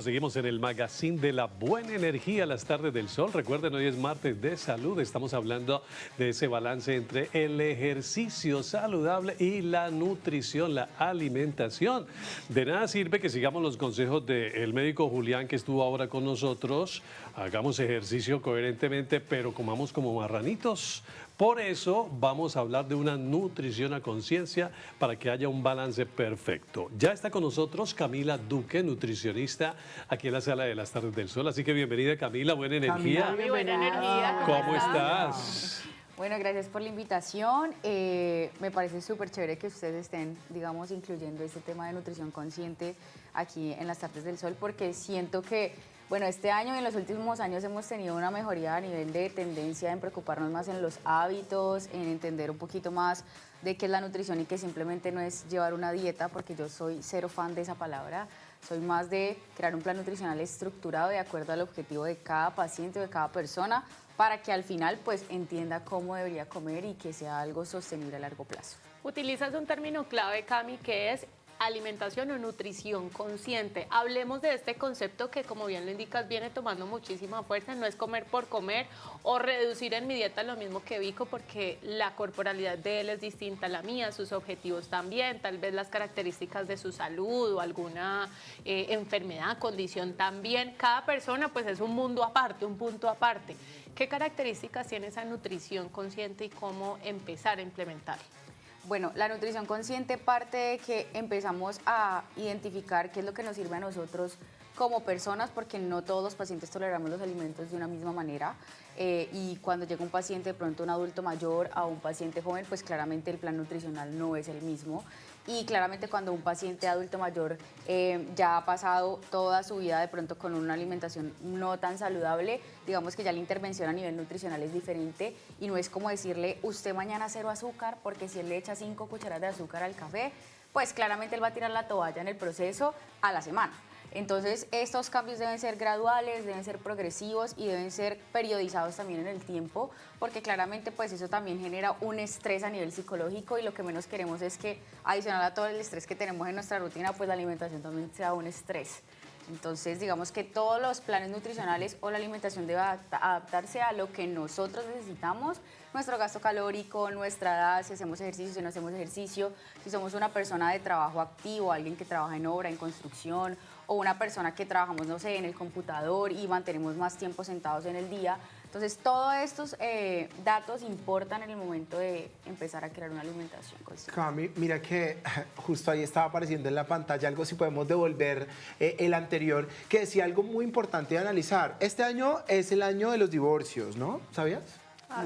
Seguimos en el magazine de la buena energía, las tardes del sol. Recuerden, hoy es martes de salud. Estamos hablando de ese balance entre el ejercicio saludable y la nutrición, la alimentación. De nada sirve que sigamos los consejos del médico Julián, que estuvo ahora con nosotros. Hagamos ejercicio coherentemente, pero comamos como marranitos. Por eso vamos a hablar de una nutrición a conciencia para que haya un balance perfecto. Ya está con nosotros Camila Duque, nutricionista, aquí en la Sala de las Tardes del Sol. Así que bienvenida, Camila, buena energía. Camila, buena energía. ¿Cómo estás? Bueno, gracias por la invitación. Me parece súper chévere que ustedes estén, digamos, incluyendo este tema de nutrición consciente aquí en las Tardes del Sol, porque siento que, bueno, este año y en los últimos años hemos tenido una mejoría a nivel de tendencia en preocuparnos más en los hábitos, en entender un poquito más de qué es la nutrición y que simplemente no es llevar una dieta, porque yo soy cero fan de esa palabra. Soy más de crear un plan nutricional estructurado de acuerdo al objetivo de cada paciente o de cada persona para que al final pues entienda cómo debería comer y que sea algo sostenible a largo plazo. Utilizas un término clave, Cami, que es alimentación o nutrición consciente. Hablemos de este concepto que, como bien lo indicas, viene tomando muchísima fuerza. No es comer por comer o reducir en mi dieta lo mismo que Vico, porque la corporalidad de él es distinta a la mía, sus objetivos también, tal vez las características de su salud o alguna enfermedad, condición también. Cada persona pues es un mundo aparte, un punto aparte. ¿Qué características tiene esa nutrición consciente y cómo empezar a implementarla? Bueno, la nutrición consciente parte de que empezamos a identificar qué es lo que nos sirve a nosotros como personas, porque no todos los pacientes toleramos los alimentos de una misma manera. Y cuando llega un paciente, de pronto un adulto mayor a un paciente joven, pues claramente el plan nutricional no es el mismo. Y claramente cuando un paciente adulto mayor ya ha pasado toda su vida de pronto con una alimentación no tan saludable, digamos que ya la intervención a nivel nutricional es diferente y no es como decirle usted mañana cero azúcar, porque si él le echa 5 cucharadas de azúcar al café, pues claramente él va a tirar la toalla en el proceso a la semana. Entonces, estos cambios deben ser graduales, deben ser progresivos y deben ser periodizados también en el tiempo, porque claramente pues eso también genera un estrés a nivel psicológico y lo que menos queremos es que, adicional a todo el estrés que tenemos en nuestra rutina, pues la alimentación también sea un estrés. Entonces, digamos que todos los planes nutricionales o la alimentación debe adaptarse a lo que nosotros necesitamos, nuestro gasto calórico, nuestra edad, si hacemos ejercicio, si no hacemos ejercicio, si somos una persona de trabajo activo, alguien que trabaja en obra, en construcción, o una persona que trabajamos, no sé, en el computador y mantenemos más tiempo sentados en el día. Entonces, todos estos datos importan en el momento de empezar a crear una alimentación consciente. Cami, mira que justo ahí estaba apareciendo en la pantalla algo, si podemos devolver el anterior, que decía algo muy importante de analizar. Este año es el año de los divorcios, ¿no? ¿Sabías?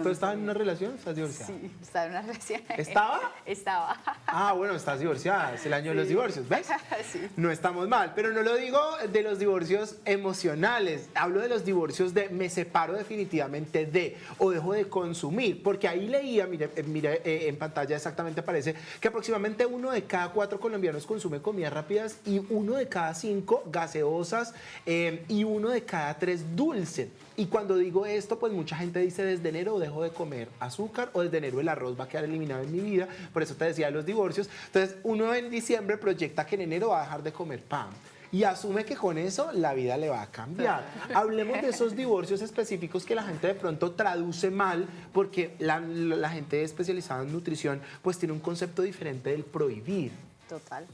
¿Tú estabas en una relación? ¿Estás divorciada? Sí, estaba en una relación. ¿Estaba? Estaba. Ah, bueno, estás divorciada, es el año de los divorcios, ¿ves? Sí. No estamos mal, pero no lo digo de los divorcios emocionales, hablo de los divorcios de me separo definitivamente de o dejo de consumir, porque ahí leía, mire, en pantalla exactamente aparece que aproximadamente 1 de cada 4 colombianos consume comidas rápidas y 1 de cada 5 gaseosas y 1 de cada 3 dulce. Y cuando digo esto, pues mucha gente dice desde enero dejo de comer azúcar o desde enero el arroz va a quedar eliminado en mi vida, por eso te decía los divorcios. Entonces uno en diciembre proyecta que en enero va a dejar de comer pan y asume que con eso la vida le va a cambiar. Hablemos de esos divorcios específicos que la gente de pronto traduce mal, porque la gente especializada en nutrición pues tiene un concepto diferente del prohibir. Total.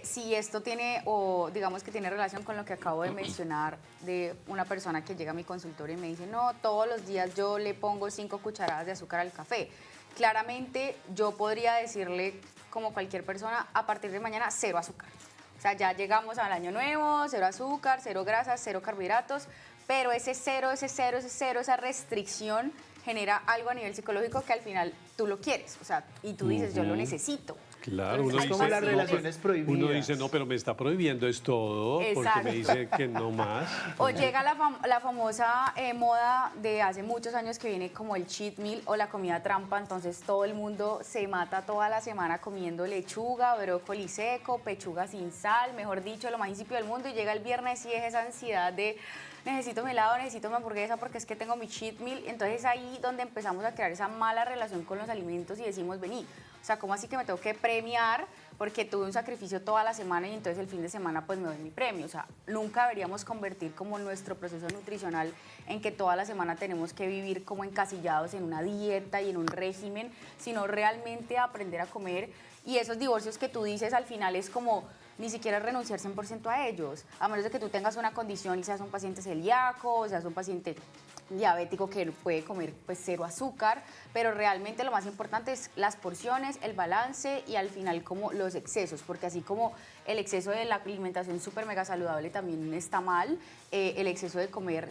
Si esto tiene, o digamos que tiene relación con lo que acabo de mencionar de una persona que llega a mi consultorio y me dice, no, todos los días yo le pongo 5 cucharadas de azúcar al café. Claramente yo podría decirle, como cualquier persona, a partir de mañana, 0 azúcar. O sea, ya llegamos al año nuevo, 0 azúcar, 0 grasas, 0 carbohidratos, pero ese cero, esa restricción genera algo a nivel psicológico que al final tú lo quieres, o sea, y tú dices, yo lo necesito. Claro, uno Es dice, como las no, relaciones prohibidas. uno dice, no, pero me está prohibiendo es todo, porque Exacto. me dice que no más. O llega la famosa moda de hace muchos años que viene como el cheat meal o la comida trampa, entonces todo el mundo se mata toda la semana comiendo lechuga, brócoli seco, pechuga sin sal, mejor dicho, lo más insípido del mundo, y llega el viernes y es esa ansiedad de necesito mi helado, necesito mi hamburguesa porque es que tengo mi cheat meal. Entonces ahí donde empezamos a crear esa mala relación con los alimentos y decimos, vení, o sea, ¿cómo así que me tengo que premiar porque tuve un sacrificio toda la semana y entonces el fin de semana pues me doy mi premio. O sea, nunca deberíamos convertir como nuestro proceso nutricional en que toda la semana tenemos que vivir como encasillados en una dieta y en un régimen, sino realmente aprender a comer. Y esos divorcios que tú dices al final es como ni siquiera renunciar 100% a ellos, a menos de que tú tengas una condición y seas un paciente celíaco, o seas un paciente diabético que puede comer pues cero azúcar, pero realmente lo más importante es las porciones, el balance y al final como los excesos, porque así como el exceso de la alimentación súper mega saludable también está mal, el exceso de comer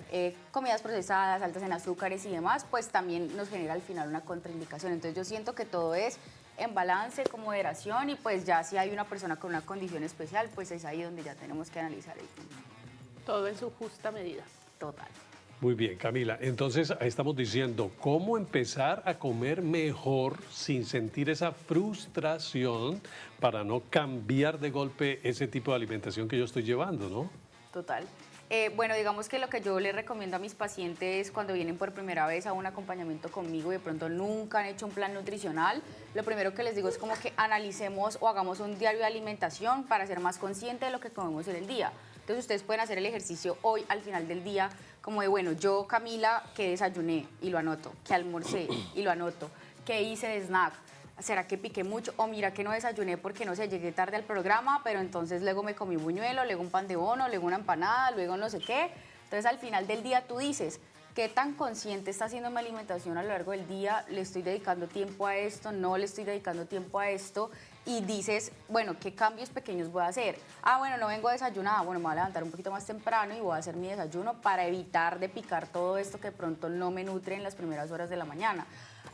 comidas procesadas, altas en azúcares y demás, pues también nos genera al final una contraindicación. Entonces yo siento que todo es en balance, con moderación y pues ya si hay una persona con una condición especial, pues es ahí donde ya tenemos que analizar el tema. Todo en su justa medida. Total. Muy bien, Camila. Entonces, ahí estamos diciendo cómo empezar a comer mejor sin sentir esa frustración para no cambiar de golpe ese tipo de alimentación que yo estoy llevando, ¿no? Total. Bueno, digamos que lo que yo le recomiendo a mis pacientes cuando vienen por primera vez a un acompañamiento conmigo y de pronto nunca han hecho un plan nutricional, lo primero que les digo es como que analicemos o hagamos un diario de alimentación para ser más consciente de lo que comemos en el día. Entonces ustedes pueden hacer el ejercicio hoy al final del día como de, bueno, yo Camila, que desayuné y lo anoto, que almorcé y lo anoto, que hice de snack. ¿Será que piqué mucho? O mira que no desayuné porque, no sé, llegué tarde al programa, pero entonces luego me comí un buñuelo, luego un pan de bono, luego una empanada, luego no sé qué. Entonces al final del día tú dices, ¿qué tan consciente está siendo mi alimentación a lo largo del día? ¿Le estoy dedicando tiempo a esto? ¿No le estoy dedicando tiempo a esto? Y dices, bueno, ¿qué cambios pequeños voy a hacer? Ah, bueno, no vengo desayunada, bueno, me voy a levantar un poquito más temprano y voy a hacer mi desayuno para evitar de picar todo esto que pronto no me nutre en las primeras horas de la mañana.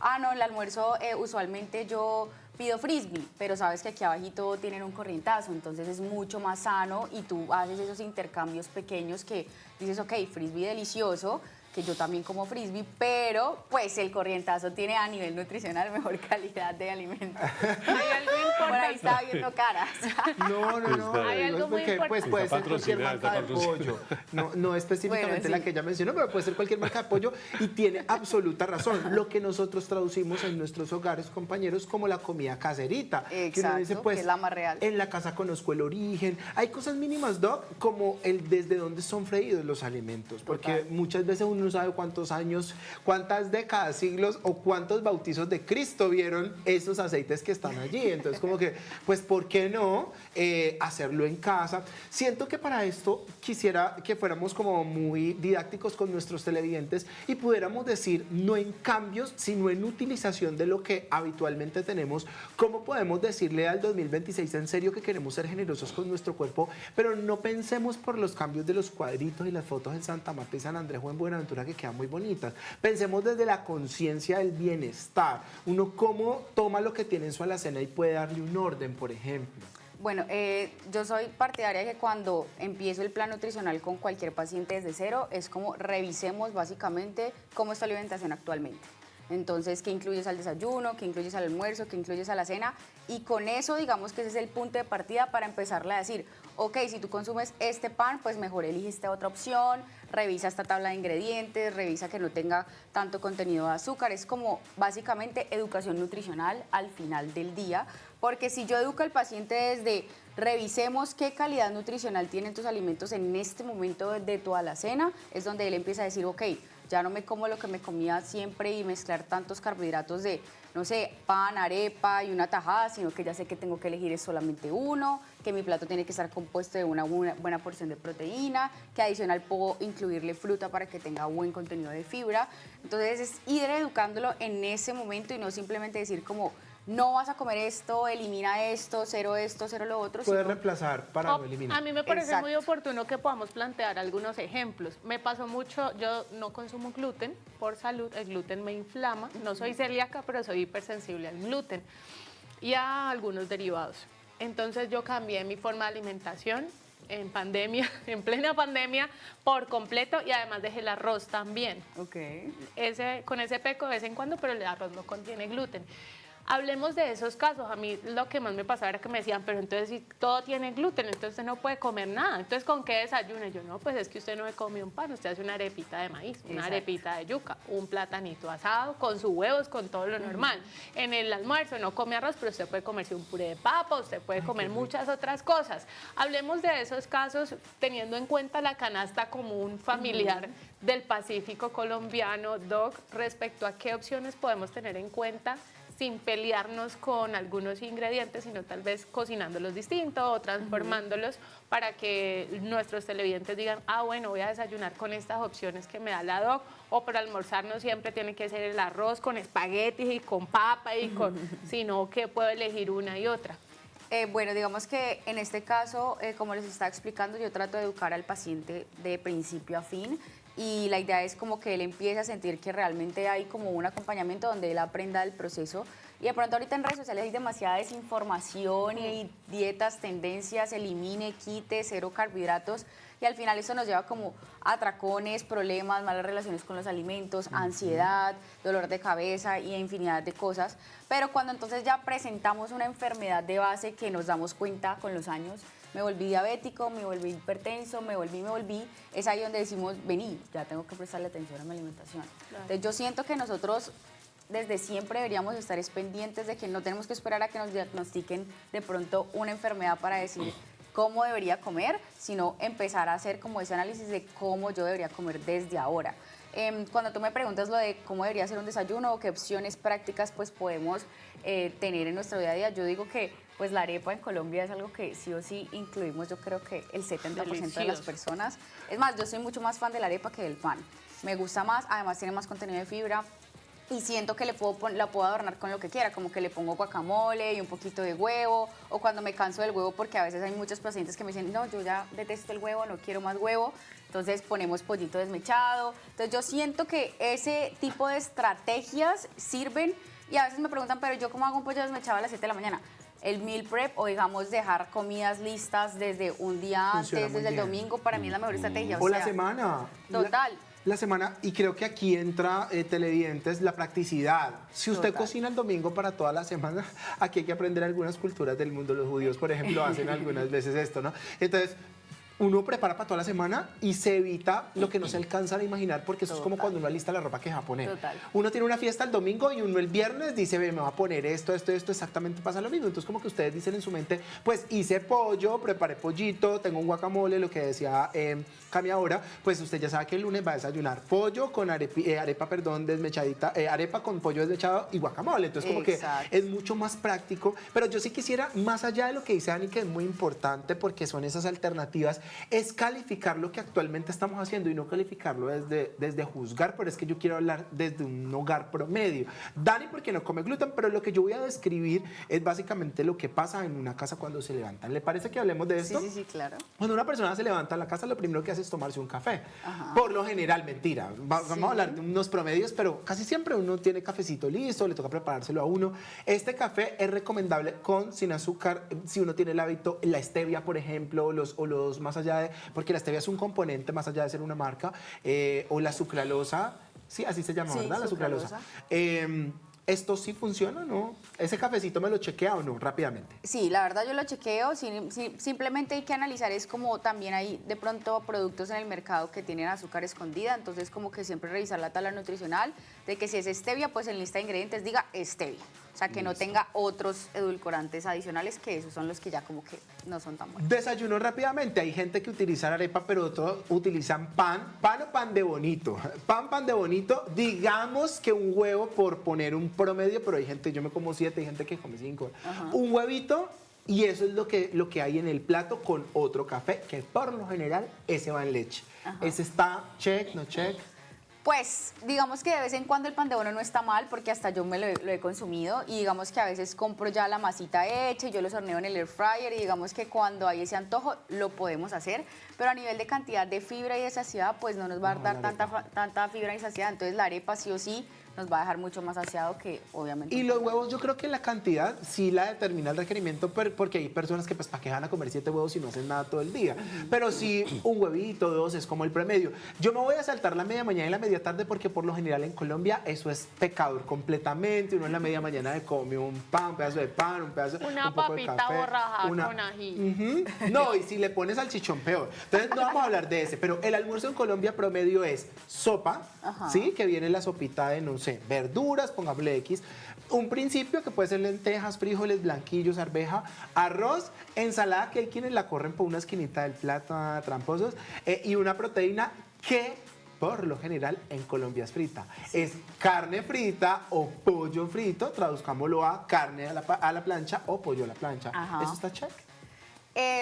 Ah, no, el almuerzo usualmente yo pido frisbee, pero sabes que aquí abajito tienen un corrientazo, entonces es mucho más sano y tú haces esos intercambios pequeños que dices, ok, frisbee delicioso, que yo también como frisbee, pero pues el corrientazo tiene a nivel nutricional mejor calidad de alimento. Hay algo Por ahí importante. estaba viendo caras. No. Hay digo, algo muy porque, pues importante. puede Está ser cualquier patrocinada, marca de está patrocinada. pollo. No específicamente Bueno, la sí. que ella mencionó, pero puede ser cualquier marca de pollo y tiene absoluta razón. Lo que nosotros traducimos en nuestros hogares, compañeros, como la comida caserita. Que uno Exacto, pues, que es la más real. en la casa conozco el origen. Hay cosas mínimas, Doc, como el desde dónde son freídos los alimentos. Porque Total. muchas veces uno no sabe cuántos años, cuántas décadas, siglos o cuántos bautizos de Cristo vieron esos aceites que están allí. Entonces, como que, pues, ¿por qué no hacerlo en casa? Siento que para esto quisiera que fuéramos como muy didácticos con nuestros televidentes y pudiéramos decir, no en cambios, sino en utilización de lo que habitualmente tenemos. ¿Cómo podemos decirle al 2026 en serio que queremos ser generosos con nuestro cuerpo, pero no pensemos por los cambios de los cuadritos y las fotos en Santa Marta y San Andrés o en Buenaventura que quedan muy bonitas? Pensemos desde la conciencia del bienestar. Uno cómo toma lo que tiene en su alacena y puede darle un orden, por ejemplo. Bueno, yo soy partidaria de que cuando empiezo el plan nutricional con cualquier paciente desde cero, es como revisemos básicamente cómo está la alimentación actualmente. Entonces, ¿qué incluyes al desayuno? ¿Qué incluyes al almuerzo? ¿Qué incluyes a la cena? Y con eso, digamos que ese es el punto de partida para empezarle a decir, ok, si tú consumes este pan, pues mejor elige esta otra opción, revisa esta tabla de ingredientes, revisa que no tenga tanto contenido de azúcar. Es como básicamente educación nutricional al final del día, porque si yo educo al paciente desde revisemos qué calidad nutricional tienen tus alimentos en este momento de tu alacena, es donde él empieza a decir, ok, ya no me como lo que me comía siempre y mezclar tantos carbohidratos de, no sé, pan, arepa y una tajada, sino que ya sé que tengo que elegir es solamente uno, que mi plato tiene que estar compuesto de una buena porción de proteína, que adicional puedo incluirle fruta para que tenga buen contenido de fibra. Entonces es ir educándolo en ese momento y no simplemente decir como, no vas a comer esto, elimina esto, cero lo otro. Puede sino- reemplazar para no eliminar. A mí me parece Exacto. muy oportuno que podamos plantear algunos ejemplos. Me pasó mucho, yo no consumo gluten por salud, el gluten me inflama, no soy celíaca, pero soy hipersensible al gluten y a algunos derivados. Entonces yo cambié mi forma de alimentación en pandemia, en plena pandemia, por completo y además dejé el arroz también. Ok. Con ese peco de vez en cuando, pero el arroz no contiene gluten. Hablemos de esos casos. A mí lo que más me pasaba era que me decían, pero entonces si todo tiene gluten, entonces usted no puede comer nada. Entonces, ¿con qué desayuna? Yo, no, pues es que usted no me come un pan, usted hace una arepita de maíz, una Exacto. arepita de yuca, un platanito asado, con sus huevos, con todo lo normal. En el almuerzo no come arroz, pero usted puede comerse un puré de papa, usted puede comer muchas otras cosas. Hablemos de esos casos teniendo en cuenta la canasta común familiar del Pacífico colombiano, Doc, respecto a qué opciones podemos tener en cuenta sin pelearnos con algunos ingredientes, sino tal vez cocinándolos distinto o transformándolos para que nuestros televidentes digan, ah, bueno, voy a desayunar con estas opciones que me da la Doc, o para almorzar no siempre tiene que ser el arroz con espaguetis y con papa, sino que puedo elegir una y otra. Bueno, digamos que en este caso, como les estaba explicando, yo trato de educar al paciente de principio a fin y la idea es como que él empiece a sentir que realmente hay como un acompañamiento donde él aprenda el proceso. Y de pronto ahorita en redes sociales hay demasiada desinformación y dietas, tendencias, elimine, quite, cero carbohidratos. Y al final eso nos lleva como a atracones, problemas, malas relaciones con los alimentos, ansiedad, dolor de cabeza y infinidad de cosas. Pero cuando entonces ya presentamos una enfermedad de base que nos damos cuenta con los años, me volví diabético, me volví hipertenso, me volví, es ahí donde decimos, vení, ya tengo que prestarle atención a mi alimentación. Claro. Entonces yo siento que nosotros desde siempre deberíamos estar pendientes de que no tenemos que esperar a que nos diagnostiquen de pronto una enfermedad para decir cómo debería comer, sino empezar a hacer como ese análisis de cómo yo debería comer desde ahora. Cuando tú me preguntas lo de cómo debería ser un desayuno o qué opciones prácticas pues podemos tener en nuestro día a día, yo digo que pues la arepa en Colombia es algo que sí o sí incluimos, yo creo que el 70% de las Delicioso. personas. Es más, yo soy mucho más fan de la arepa que del pan. Me gusta más, además tiene más contenido de fibra. Y siento que la puedo adornar con lo que quiera, como que le pongo guacamole y un poquito de huevo, o cuando me canso del huevo, porque a veces hay muchos pacientes que me dicen, no, yo ya detesto el huevo, no quiero más huevo, entonces ponemos pollito desmechado. Entonces yo siento que ese tipo de estrategias sirven, y a veces me preguntan, pero yo cómo hago un pollo desmechado a las 7 de la mañana. El meal prep o digamos dejar comidas listas desde un día Funciona antes, muy desde el bien. domingo, para mí es la mejor estrategia. O la sea, semana. Total. La semana, y creo que aquí entra, televidentes, la practicidad. Si usted Total. cocina el domingo para toda la semana, aquí hay que aprender algunas culturas del mundo. Los judíos, por ejemplo, hacen algunas veces esto, ¿no? Entonces, uno prepara para toda la semana y se evita lo que no se alcanza a imaginar, porque eso es como Total. cuando uno alista la ropa que va a poner. Total. Uno tiene una fiesta el domingo y uno el viernes dice, ve, me va a poner esto, exactamente pasa lo mismo. Entonces, como que ustedes dicen en su mente, pues hice pollo, preparé pollito, tengo un guacamole, lo que decía Cami ahora, pues usted ya sabe que el lunes va a desayunar pollo con arepa desmechadita, arepa con pollo desmechado y guacamole. Entonces, como Exacto. que es mucho más práctico. Pero yo sí quisiera, más allá de lo que dice Dani, que es muy importante porque son esas alternativas, es calificar lo que actualmente estamos haciendo y no calificarlo desde juzgar, pero es que yo quiero hablar desde un hogar promedio. Dani porque no come gluten, pero lo que yo voy a describir es básicamente lo que pasa en una casa cuando se levantan. ¿Le parece que hablemos de esto? Sí, claro. Cuando una persona se levanta en la casa, lo primero que hace es tomarse un café. Ajá. Por lo general, mentira. Vamos Sí. a hablar de unos promedios, pero casi siempre uno tiene cafecito listo, le toca preparárselo a uno. Este café es recomendable con, sin azúcar, si uno tiene el hábito, la stevia, por ejemplo, o los más allá de, porque la stevia es un componente más allá de ser una marca, o la sucralosa, sí, así se llama, Sí, ¿verdad? La sucralosa. ¿Esto sí funciona, no? ¿Ese cafecito me lo chequea o no? Rápidamente. Sí, la verdad yo lo chequeo, simplemente hay que analizar, es como también hay de pronto productos en el mercado que tienen azúcar escondida, entonces como que siempre revisar la tabla nutricional de que si es stevia, pues en lista de ingredientes diga stevia, o sea que no tenga otros edulcorantes adicionales, que esos son los que ya como que no son tan buenos. Desayuno rápidamente. Hay gente que utiliza arepa, pero otros utilizan pan o pan de bonito. Pan de bonito. Digamos que un huevo, por poner un promedio, pero hay gente, yo me como 7, hay gente que come 5. Un huevito, y eso es lo que hay en el plato con otro café, que por lo general ese va en leche. Ese está check, no check. Pues digamos que de vez en cuando el pan de bono no está mal porque hasta yo lo he consumido y digamos que a veces compro ya la masita hecha y yo los horneo en el air fryer y digamos que cuando hay ese antojo lo podemos hacer, pero a nivel de cantidad de fibra y de saciedad, pues no nos va a dar tanta fibra y saciedad. Entonces la arepa sí o sí nos va a dejar mucho más saciado que obviamente. Y los huevos, yo creo que la cantidad sí la determina el requerimiento, porque hay personas que pues para qué van a comer 7 huevos si no hacen nada todo el día. Pero sí, un huevito, 2 es como el promedio. Yo me voy a saltar la media mañana y la media tarde porque por lo general en Colombia eso es pecador completamente. Uno en la media mañana se come un pan, un pedazo de pan, un pedazo Una un poco de papita café, borrajada con ají. Ujú. No, y si le pones salchichón, peor. Entonces no vamos a hablar de ese, pero el almuerzo en Colombia promedio es sopa, ¿sí? Que viene la sopita de, no sé, verduras, pongámosle X. Un principio que puede ser lentejas, frijoles, blanquillos, arveja, arroz, ensalada, que hay quienes la corren por una esquinita del plato, tramposos, y una proteína que por lo general en Colombia es frita. Es carne frita o pollo frito, traduzcámoslo a carne a la plancha o pollo a la plancha. Ajá. ¿Eso está check?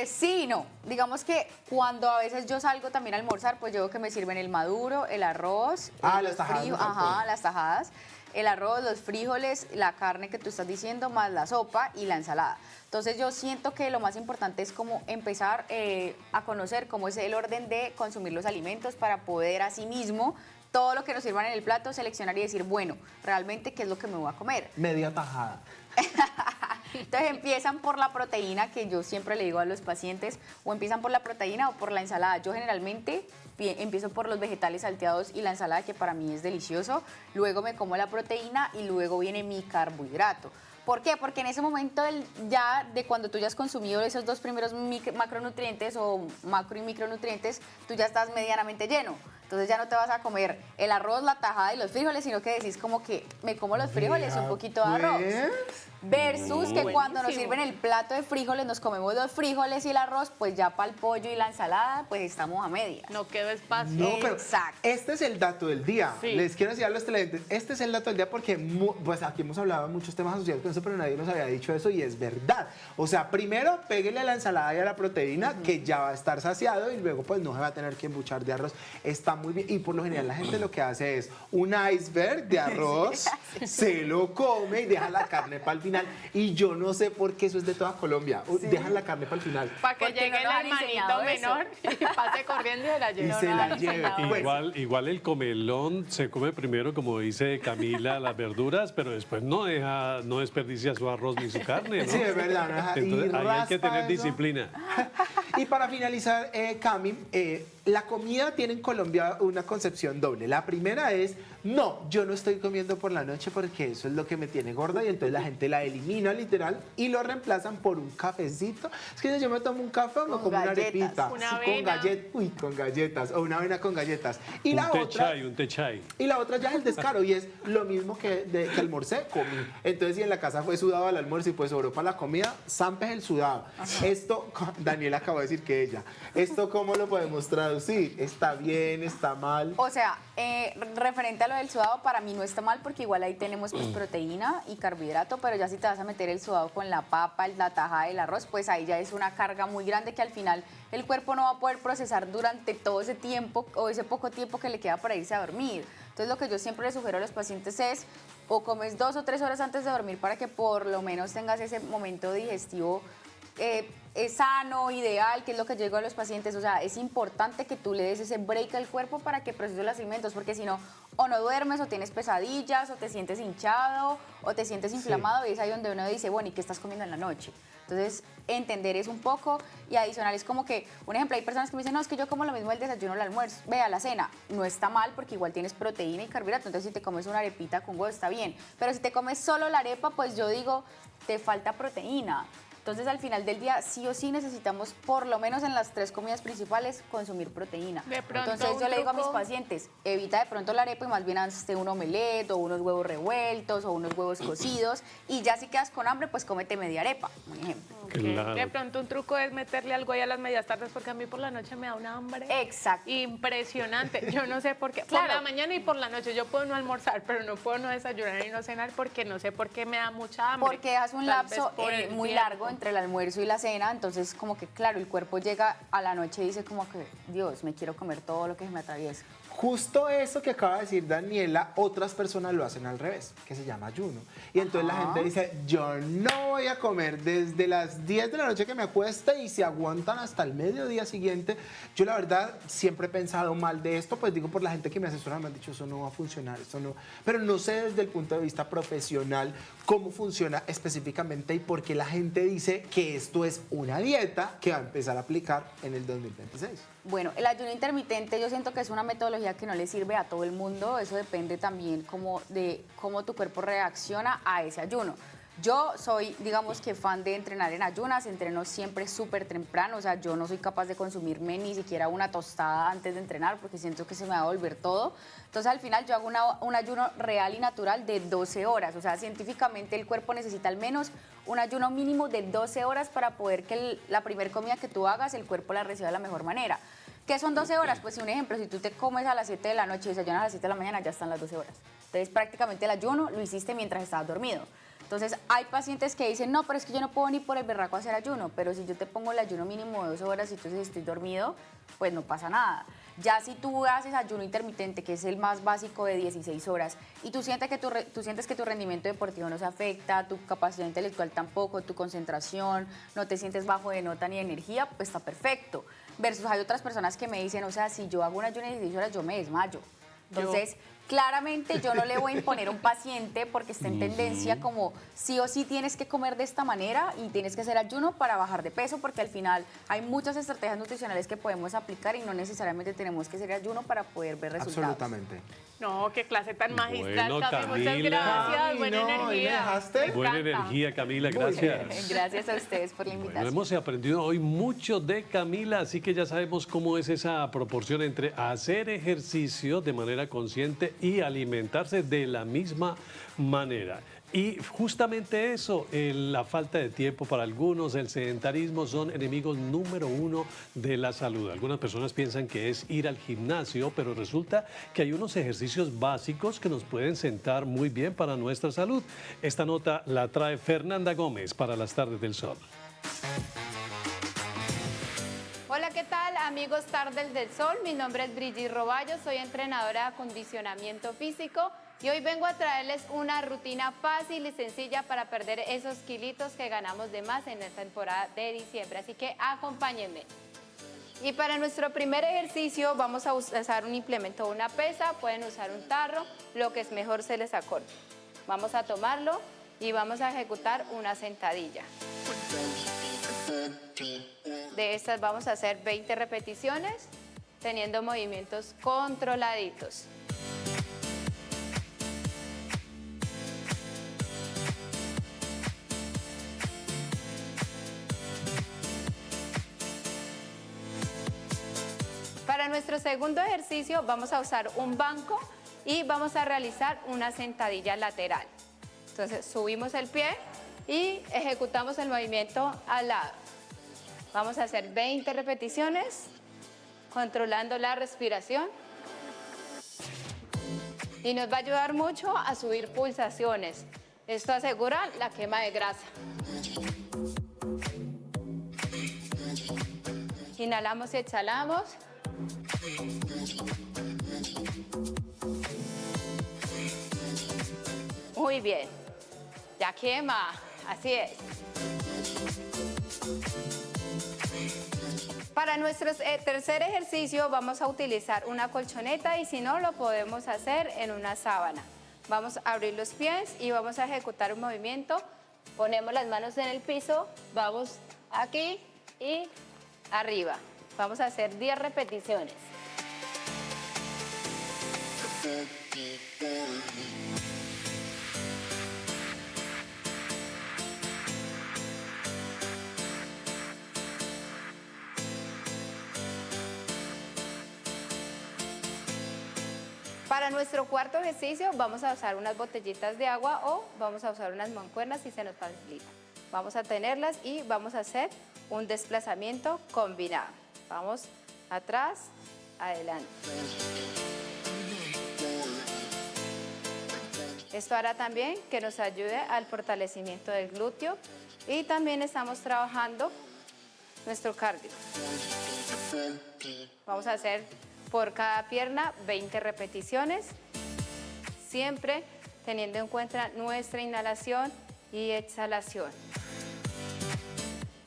Sí y no. Digamos que cuando a veces yo salgo también a almorzar, pues yo veo que me sirven el maduro, el arroz, las tajadas, me faltó. ajá, las tajadas, el arroz, los frijoles, la carne que tú estás diciendo, más la sopa y la ensalada. Entonces yo siento que lo más importante es como empezar a conocer cómo es el orden de consumir los alimentos para poder asimismo todo lo que nos sirvan en el plato seleccionar y decir, bueno, realmente qué es lo que me voy a comer. Media tajada. Entonces empiezan por la proteína, que yo siempre le digo a los pacientes, o empiezan por la proteína o por la ensalada. Yo generalmente empiezo por los vegetales salteados y la ensalada, que para mí es delicioso. Luego me como la proteína y luego viene mi carbohidrato. ¿Por qué? Porque en ese momento ya de cuando tú ya has consumido esos dos primeros macronutrientes o macro y micronutrientes, tú ya estás medianamente lleno. Entonces ya no te vas a comer el arroz, la tajada y los frijoles, sino que decís como que me como los frijoles y un poquito de arroz. Versus que cuando nos sirven el plato de frijoles, nos comemos los frijoles y el arroz, pues ya para el pollo y la ensalada, pues estamos a medias. No quedó espacio. No, pero Exacto. este es el dato del día. Sí. Les quiero decir a los televidentes, este es el dato del día porque pues aquí hemos hablado de muchos temas asociados con eso, pero nadie nos había dicho eso y es verdad. O sea, primero péguele a la ensalada y a la proteína, que ya va a estar saciado y luego pues no se va a tener que embuchar de arroz. Está muy bien. Y por lo general la gente lo que hace es un iceberg de arroz, se lo come y deja la carne para el final. Y yo no sé por qué eso es de toda Colombia. Dejan la carne para el final. Para que Porque llegue no el nos han hermanito enseñado menor y pase corriendo y se la lleve. Y se la lleve. Pues, Igual el comelón se come primero, como dice Camila, las verduras, pero después no desperdicia su arroz ni su carne, ¿no? Sí, es verdad. ¿no? Entonces, Y ahí hay que raspa tener eso. disciplina. Y para finalizar, Cami, la comida tiene en Colombia una concepción doble. La primera es, no, yo no estoy comiendo por la noche porque eso es lo que me tiene gorda y entonces la gente la elimina literal y lo reemplazan por un cafecito. Es que yo me tomo un café o me Con como una galletas, arepita. una Sí, avena. con galletas o una avena con galletas. Y Un la té otra... chai, un té chai. Y la otra ya es el descaro y es lo mismo que almorcé, comí. Entonces, si en la casa fue sudado el almuerzo y pues sobró para la comida, zampes el sudado. Esto, Daniela acabó de decir que ella, ¿esto cómo lo podemos traducir? ¿Está bien? ¿Está mal? O sea, referente a lo del sudado, para mí no está mal porque igual ahí tenemos pues, proteína y carbohidrato, pero ya si te vas a meter el sudado con la papa, la tajada y el arroz, pues ahí ya es una carga muy grande que al final el cuerpo no va a poder procesar durante todo ese tiempo o ese poco tiempo que le queda para irse a dormir. Entonces lo que yo siempre les sugiero a los pacientes es o comes 2 o 3 horas antes de dormir para que por lo menos tengas ese momento digestivo es sano, ideal, que es lo que yo digo a los pacientes. O sea, es importante que tú le des ese break al cuerpo para que procese los alimentos, porque si no, o no duermes, o tienes pesadillas, o te sientes hinchado, o te sientes inflamado, y es ahí donde uno dice, bueno, ¿y qué estás comiendo en la noche? Entonces, entender eso un poco, y adicional es como que, un ejemplo, hay personas que me dicen, no, es que yo como lo mismo el desayuno, el almuerzo, vea, la cena, no está mal, porque igual tienes proteína y carbohidrato, entonces si te comes una arepita con huevo está bien, pero si te comes solo la arepa, pues yo digo, te falta proteína. Entonces, al final del día, sí o sí necesitamos, por lo menos en las 3 comidas principales, consumir proteína. De pronto, Entonces, yo le digo a mis truco. pacientes, evita de pronto la arepa y más bien hazte un omelette o unos huevos revueltos o unos huevos cocidos. Y ya si quedas con hambre, pues cómete media arepa, un ejemplo. Ok. Claro. De pronto un truco es meterle algo ahí a las medias tardes porque a mí por la noche me da una hambre. Exacto. Impresionante. Yo no sé por qué. Claro. Por la mañana y por la noche yo puedo no almorzar, pero no puedo no desayunar y no cenar porque no sé por qué me da mucha hambre. Porque dejas un Tal vez lapso por el muy tiempo. largo entre el almuerzo y la cena, entonces como que claro, el cuerpo llega a la noche y dice como que, Dios, me quiero comer todo lo que se me atraviesa. Justo eso que acaba de decir Daniela, otras personas lo hacen al revés, que se llama ayuno. Y entonces la gente dice, yo no voy a comer desde las las 10 de la noche que me acueste y se aguantan hasta el mediodía siguiente. Yo la verdad siempre he pensado mal de esto, pues digo por la gente que me asesora, me han dicho eso no va a funcionar, eso no. Pero no sé desde el punto de vista profesional cómo funciona específicamente y por qué la gente dice que esto es una dieta que va a empezar a aplicar en el 2026. Bueno, el ayuno intermitente yo siento que es una metodología que no le sirve a todo el mundo. Eso depende también de cómo tu cuerpo reacciona a ese ayuno. Yo soy, digamos que fan de entrenar en ayunas, entreno siempre súper temprano, o sea, yo no soy capaz de consumirme ni siquiera una tostada antes de entrenar porque siento que se me va a volver todo. Entonces al final yo hago un ayuno real y natural de 12 horas, o sea, científicamente el cuerpo necesita al menos un ayuno mínimo de 12 horas para poder que la primera comida que tú hagas, el cuerpo la reciba de la mejor manera. ¿Qué son 12 horas? Pues un ejemplo, si tú te comes a las 7 de la noche y desayunas a las 7 de la mañana, ya están las 12 horas. Entonces prácticamente el ayuno lo hiciste mientras estabas dormido. Entonces, hay pacientes que dicen, no, pero es que yo no puedo ni por el berraco hacer ayuno, pero si yo te pongo el ayuno mínimo de 12 horas y entonces estoy dormido, pues no pasa nada. Ya si tú haces ayuno intermitente, que es el más básico de 16 horas, y tú sientes que tu rendimiento deportivo no se afecta, tu capacidad intelectual tampoco, tu concentración, no te sientes bajo de nota ni de energía, pues está perfecto. Versus hay otras personas que me dicen, o sea, si yo hago un ayuno de 16 horas, yo me desmayo. Entonces, claramente yo no le voy a imponer a un paciente porque está en tendencia como sí o sí tienes que comer de esta manera y tienes que hacer ayuno para bajar de peso, porque al final hay muchas estrategias nutricionales que podemos aplicar y no necesariamente tenemos que hacer ayuno para poder ver resultados. Absolutamente. No, qué clase tan magistral, Bueno, Cami, muchas Camila. gracias, buena Ay, no, ¿y me energía. dejaste? Me Buena encanta. energía, Camila, Muy gracias. bien. Gracias a ustedes por la Bueno, invitación. hemos aprendido hoy mucho de Camila, así que ya sabemos cómo es esa proporción entre hacer ejercicio de manera consciente y alimentarse de la misma manera. Y justamente eso, la falta de tiempo para algunos, el sedentarismo son enemigos número uno de la salud. Algunas personas piensan que es ir al gimnasio, pero resulta que hay unos ejercicios básicos que nos pueden sentar muy bien para nuestra salud. Esta nota la trae Fernanda Gómez para las Tardes del Sol. Hola, ¿qué tal amigos Tardes del Sol? Mi nombre es Brigitte Roballo, soy entrenadora de acondicionamiento físico y hoy vengo a traerles una rutina fácil y sencilla para perder esos kilitos que ganamos de más en esta temporada de diciembre, así que acompáñenme. Y para nuestro primer ejercicio vamos a usar un implemento, una pesa, pueden usar un tarro, lo que es mejor se les acorde. Vamos a tomarlo y vamos a ejecutar una sentadilla. De estas vamos a hacer 20 repeticiones, teniendo movimientos controladitos. Para nuestro segundo ejercicio vamos a usar un banco y vamos a realizar una sentadilla lateral. Entonces subimos el pie y ejecutamos el movimiento al lado. Vamos a hacer 20 repeticiones, controlando la respiración. Y nos va a ayudar mucho a subir pulsaciones. Esto asegura la quema de grasa. Inhalamos y exhalamos. Muy bien. Ya quema. Así es. Para nuestro tercer ejercicio vamos a utilizar una colchoneta y si no lo podemos hacer en una sábana. Vamos a abrir los pies y vamos a ejecutar un movimiento. Ponemos las manos en el piso, vamos aquí y arriba. Vamos a hacer 10 repeticiones. Para nuestro cuarto ejercicio vamos a usar unas botellitas de agua o vamos a usar unas mancuernas si se nos facilita. Vamos a tenerlas y vamos a hacer un desplazamiento combinado. Vamos atrás, adelante. Esto hará también que nos ayude al fortalecimiento del glúteo y también estamos trabajando nuestro cardio. Vamos a hacer por cada pierna 20 repeticiones, siempre teniendo en cuenta nuestra inhalación y exhalación.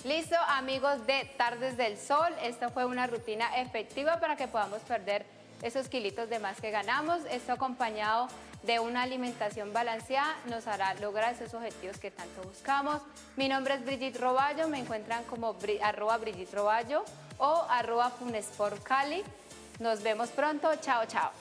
Listo, amigos de Tardes del Sol, esta fue una rutina efectiva para que podamos perder esos kilitos de más que ganamos. Esto acompañado de una alimentación balanceada nos hará lograr esos objetivos que tanto buscamos. Mi nombre es Brigitte Roballo, me encuentran como @Brigitte Roballo o @Funesport Cali. Nos vemos pronto, chao, chao.